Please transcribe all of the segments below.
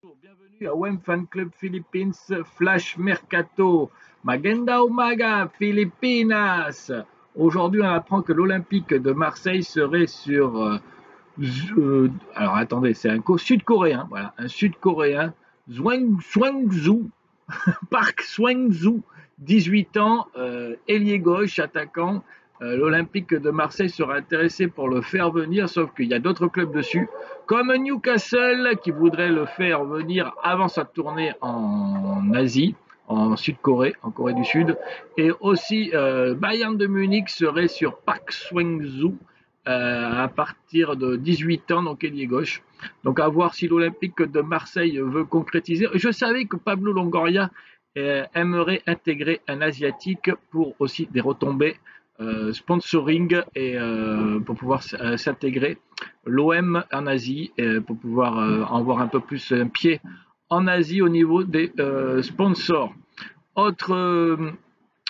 Bienvenue à WEM Fan Club Philippines Flash Mercato. Magenda Umaga, Filipinas. Aujourd'hui, on apprend que l'Olympique de Marseille serait sur. Alors attendez, c'est un sud-coréen, voilà, un sud-coréen, Swangzhou, Park Swangzhou, 18 ans, ailier gauche, attaquant. L'Olympique de Marseille sera intéressé pour le faire venir, sauf qu'il y a d'autres clubs dessus, comme Newcastle qui voudrait le faire venir avant sa tournée en Asie, en Sud-Corée, en Corée du Sud, et aussi Bayern de Munich serait sur Park Swangzhou à partir de 18 ans, donc ailier gauche. Donc à voir si l'Olympique de Marseille veut concrétiser. Je savais que Pablo Longoria aimerait intégrer un Asiatique pour aussi des retombées sponsoring et pour pouvoir s'intégrer l'OM en Asie pour pouvoir en voir un peu plus un pied en Asie au niveau des sponsors. Autre,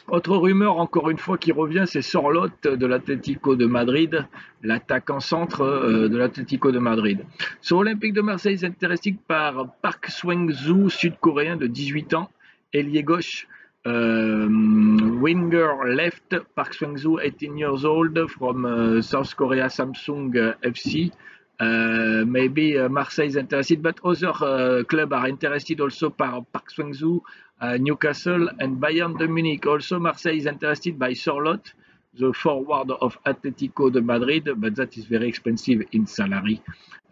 autre rumeur, encore une fois, qui revient, c'est Sorloth de l'Atlético de Madrid, l'attaquant centre de l'Atlético de Madrid. Sur Olympique de Marseille est intéressé par Park Swang-soo, sud-coréen de 18 ans, ailier gauche, winger left, Park Swang-soo, 18 years old, from South Korea Samsung FC. Maybe Marseille is interested, but other clubs are interested also par Park Swang-soo, Newcastle and Bayern de Munich. Also, Marseille is interested by Sorloth, the forward of Atletico de Madrid, but that is very expensive in salary.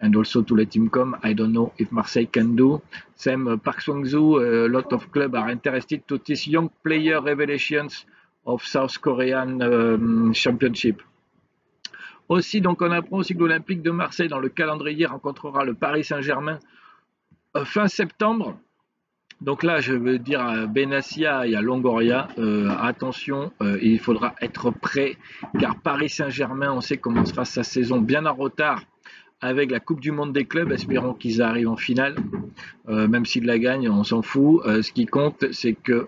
And also to let him come, I don't know if Marseille can do. Same Park Sung-soo, a lot of clubs are interested to this young player revelations of South Korean Championship. Aussi, donc, on apprend aussi que l'Olympique de Marseille, dans le calendrier, rencontrera le Paris Saint-Germain fin septembre. Donc là, je veux dire à Benassia et à Longoria, attention, il faudra être prêt, car Paris Saint-Germain, on sait, commencera sa saison bien en retard avec la Coupe du Monde des clubs. Espérons qu'ils arrivent en finale, même s'ils la gagnent, on s'en fout. Ce qui compte, c'est que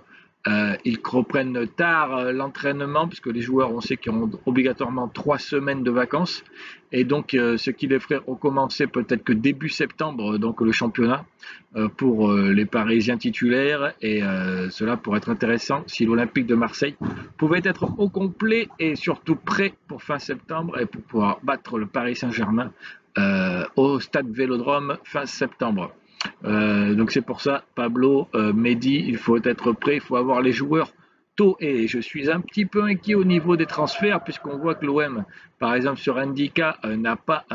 ils reprennent tard l'entraînement, puisque les joueurs, on sait qu'ils auront obligatoirement 3 semaines de vacances, et donc ce qui les ferait recommencer peut-être que début septembre, donc le championnat, pour les Parisiens titulaires, et cela pourrait être intéressant si l'Olympique de Marseille pouvait être au complet et surtout prêt pour fin septembre, et pour pouvoir battre le Paris Saint-Germain au stade Vélodrome fin septembre. Donc c'est pour ça, Pablo, Mehdi, il faut être prêt, il faut avoir les joueurs tôt, et je suis un petit peu inquiet au niveau des transferts, puisqu'on voit que l'OM, par exemple sur Indica, n'a pas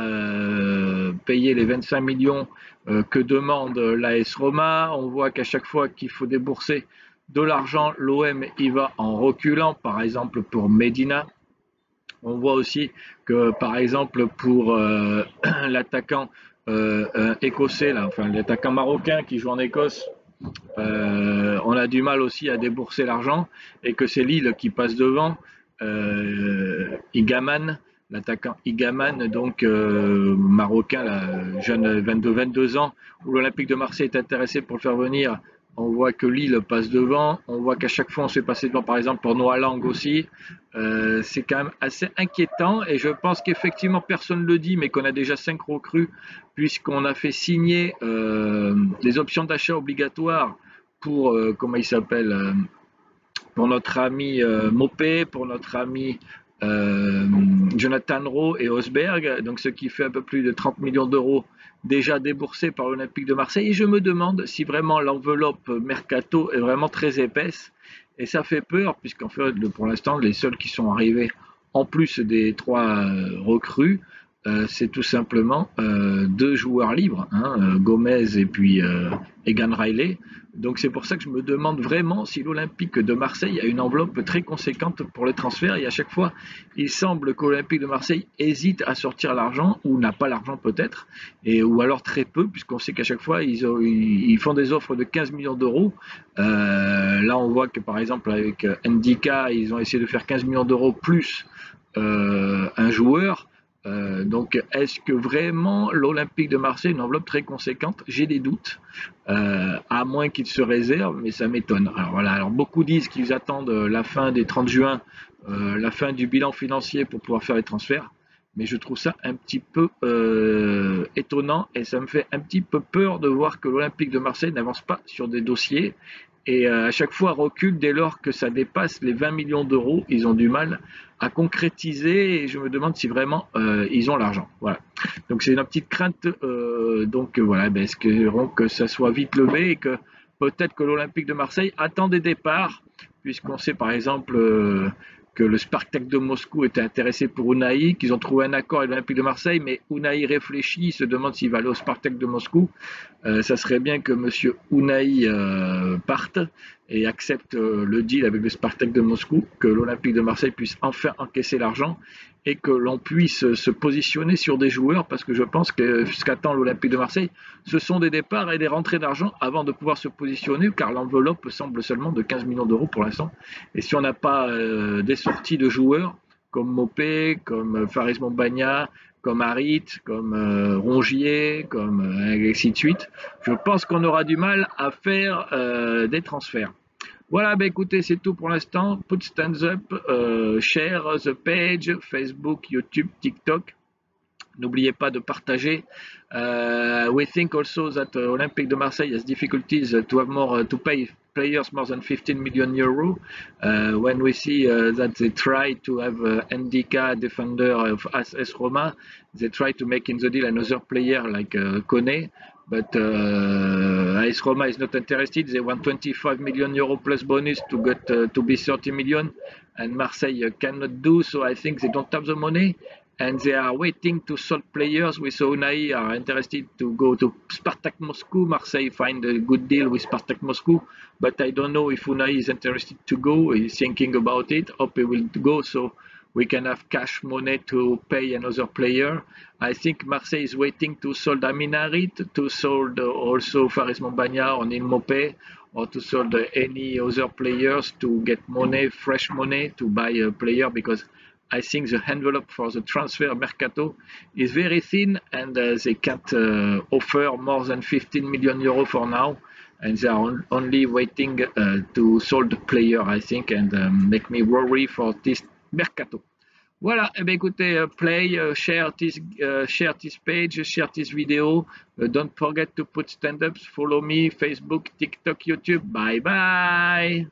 payé les 25 millions que demande l'AS Roma. On voit qu'à chaque fois qu'il faut débourser de l'argent, l'OM y va en reculant, par exemple pour Medina. On voit aussi que, par exemple, pour l'attaquant écossais, là, enfin l'attaquant marocain qui joue en Écosse, on a du mal aussi à débourser l'argent, et que c'est Lille qui passe devant. Igaman, l'attaquant Igaman, donc marocain, là, jeune 22 ans, où l'Olympique de Marseille est intéressé pour le faire venir. On voit que Lille passe devant, on voit qu'à chaque fois on se fait passer devant, par exemple pour Noah Lang aussi. C'est quand même assez inquiétant, et je pense qu'effectivement personne ne le dit, mais qu'on a déjà 5 recrues, puisqu'on a fait signer les options d'achat obligatoires pour, comment il s'appelle, pour notre ami Mopé, pour notre ami Jonathan Rowe et Osberg, donc ce qui fait un peu plus de 30 millions d'euros déjà déboursés par l'Olympique de Marseille. Et je me demande si vraiment l'enveloppe mercato est vraiment très épaisse, et ça fait peur, puisqu'en fait, pour l'instant, les seuls qui sont arrivés en plus des 3 recrues, c'est tout simplement 2 joueurs libres, hein, Gomez et puis Egan Riley. Donc c'est pour ça que je me demande vraiment si l'Olympique de Marseille a une enveloppe très conséquente pour les transferts, et à chaque fois il semble que l'Olympique de Marseille hésite à sortir l'argent, ou n'a pas l'argent peut-être, ou alors très peu, puisqu'on sait qu'à chaque fois ils font des offres de 15 millions d'euros. Là on voit que par exemple avec Ndika, ils ont essayé de faire 15 millions d'euros plus un joueur. Donc, est-ce que vraiment l'Olympique de Marseille a une enveloppe très conséquente? J'ai des doutes, à moins qu'ils se réservent, mais ça m'étonne. Alors voilà, alors beaucoup disent qu'ils attendent la fin des 30 juin, la fin du bilan financier pour pouvoir faire les transferts. mais je trouve ça un petit peu étonnant et ça me fait un petit peu peur de voir que l'Olympique de Marseille n'avance pas sur des dossiers et à chaque fois recule dès lors que ça dépasse les 20 millions d'euros. Ils ont du mal à concrétiser et je me demande si vraiment ils ont l'argent. Voilà. Donc c'est une petite crainte. Donc voilà, ben, espérons que ça soit vite levé et que peut-être que l'Olympique de Marseille attend des départs, puisqu'on sait par exemple que le Spartak de Moscou était intéressé pour Unai, qu'ils ont trouvé un accord avec l'Olympique de Marseille, mais Unai réfléchit, il se demande s'il va aller au Spartak de Moscou. Ça serait bien que M. Unai parte et accepte le deal avec le Spartak de Moscou, que l'Olympique de Marseille puisse enfin encaisser l'argent et que l'on puisse se positionner sur des joueurs, parce que je pense que ce qu'attend l'Olympique de Marseille, ce sont des départs et des rentrées d'argent avant de pouvoir se positionner, car l'enveloppe semble seulement de 15 millions d'euros pour l'instant. Et si on n'a pas des sorties de joueurs comme Mopé, comme Faris Mombagna, comme Harit, comme Rongier, comme ainsi de suite, je pense qu'on aura du mal à faire des transferts. Voilà, bah écoutez, c'est tout pour l'instant. Put stands up, share the page, Facebook, YouTube, TikTok. N'oubliez pas de partager. We think also that Olympique de Marseille has difficulties to have more to pay players more than 15 million euro. When we see that they try to have Ndika, defender of AS Roma, they try to make in the deal another player like Kone. But AS Roma is not interested. They want 25 million euro plus bonus to get to be 30 million, and Marseille cannot do so. I think they don't have the money and they are waiting to sell players. We saw Unai are interested to go to Spartak Moscow. Marseille find a good deal with Spartak Moscow, but I don't know if Unai is interested to go. He's thinking about it. Hope he will go so we can have cash money to pay another player. I think Marseille is waiting to sold Amin Harit, to sold also Faris Mombagna or Neil Mopé, or to sold any other players to get money, fresh money to buy a player, because I think the envelope for the transfer mercato is very thin and they can't offer more than 15 million euro for now. And they are only waiting to sell the player, I think, and make me worry for this mercato. Voilà, eh bien, écoutez, play, share this page, share this video. Don't forget to put stand-ups, follow me, Facebook, TikTok, YouTube. Bye bye.